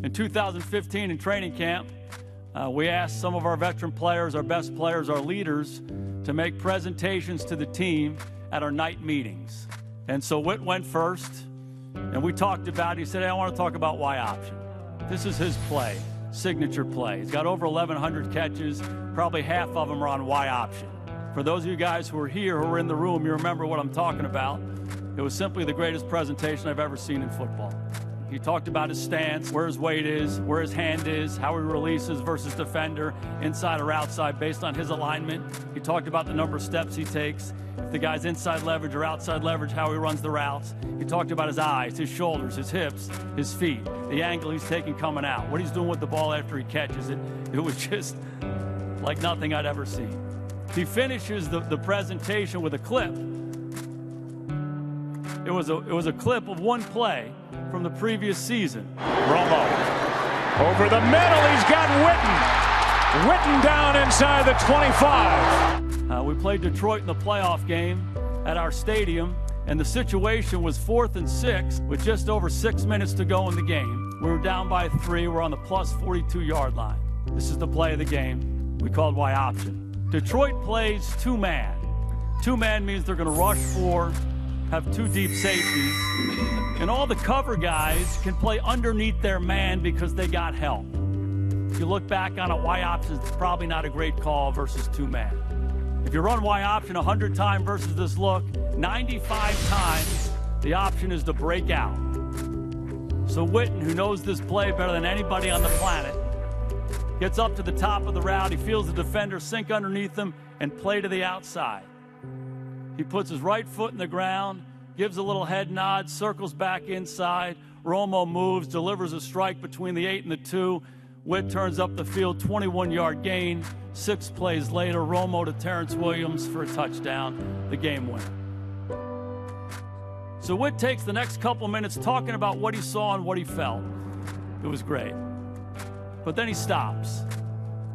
In 2015 in training camp, we asked some of our veteran players, our best players, our leaders, to make presentations to the team at our night meetings. And so Witt went first, and we talked about it. He said, hey, I want to talk about Y option. This is his play, signature play. He's got over 1,100 catches. Probably half of them are on Y option. For those of you guys who are here, who are in the room, you remember what I'm talking about. It was simply the greatest presentation I've ever seen in football. He talked about his stance, where his weight is, where his hand is, how he releases versus defender, inside or outside, based on his alignment. He talked about the number of steps he takes, if the guy's inside leverage or outside leverage, how he runs the routes. He talked about his eyes, his shoulders, his hips, his feet, the angle he's taking coming out, what he's doing with the ball after he catches it. It was just like nothing I'd ever seen. He finishes the presentation with a clip. It was a clip of one play from the previous season. Romo over the middle. He's got Witten. Witten down inside the 25. We played Detroit in the playoff game at our stadium, and the situation was 4th and 6 with just over 6 minutes to go in the game. We were down by 3. We're on the plus 42-yard line. This is the play of the game. We called Y option. Detroit plays 2-man. 2-man means they're going to rush 4, have 2 deep safeties, and all the cover guys can play underneath their man because they got help. If you look back on it, Y option is probably not a great call versus 2-man. If you run Y option 100 times versus this look, 95 times the option is to break out. So Witten, who knows this play better than anybody on the planet, gets up to the top of the route. He feels the defender sink underneath him and play to the outside. He puts his right foot in the ground, gives a little head nod, circles back inside. Romo moves, delivers a strike between the 8 and the 2. Witt turns up the field, 21-yard gain. 6 plays later, Romo to Terrence Williams for a touchdown, the game winner. So Witt takes the next couple minutes talking about what he saw and what he felt. It was great. But then he stops,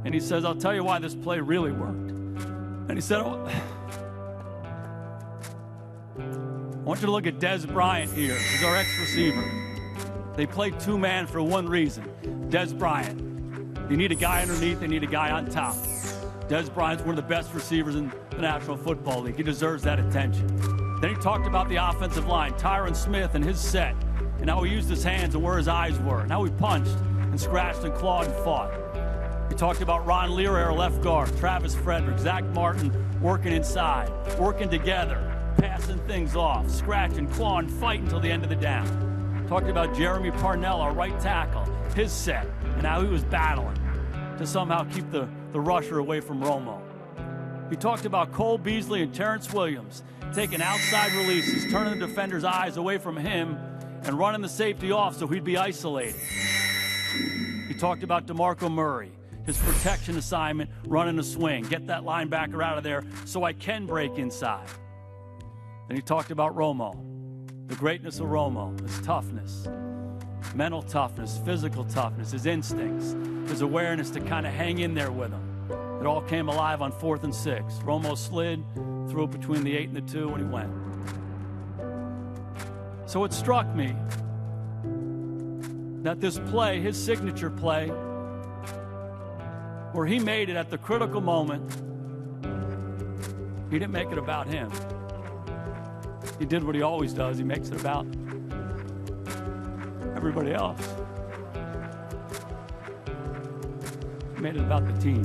and he says, I'll tell you why this play really worked. And he said, I want you to look at Dez Bryant here. He's our ex-receiver. They played 2-man for one reason. Dez Bryant. You need a guy underneath, they need a guy on top. Dez Bryant's one of the best receivers in the National Football League. He deserves that attention. Then he talked about the offensive line, Tyron Smith and his set, and how he used his hands and where his eyes were, and how he punched and scratched and clawed and fought. He talked about Ron Leary, our left guard, Travis Frederick, Zach Martin working inside, working together, passing things off, scratching, clawing, fighting until the end of the down. Talked about Jeremy Parnell, our right tackle, his set, and how he was battling to somehow keep the rusher away from Romo. He talked about Cole Beasley and Terrence Williams taking outside releases, turning the defender's eyes away from him and running the safety off so he'd be isolated. He talked about DeMarco Murray, his protection assignment, running a swing, get that linebacker out of there so I can break inside. Then he talked about Romo, the greatness of Romo, his toughness, mental toughness, physical toughness, his instincts, his awareness to kind of hang in there with him. It all came alive on 4th and 6. Romo slid, threw it between the 8 and the 2, and he went. So it struck me that this play, his signature play, where he made it at the critical moment, he didn't make it about him. He did what he always does. He makes it about everybody else. He made it about the team.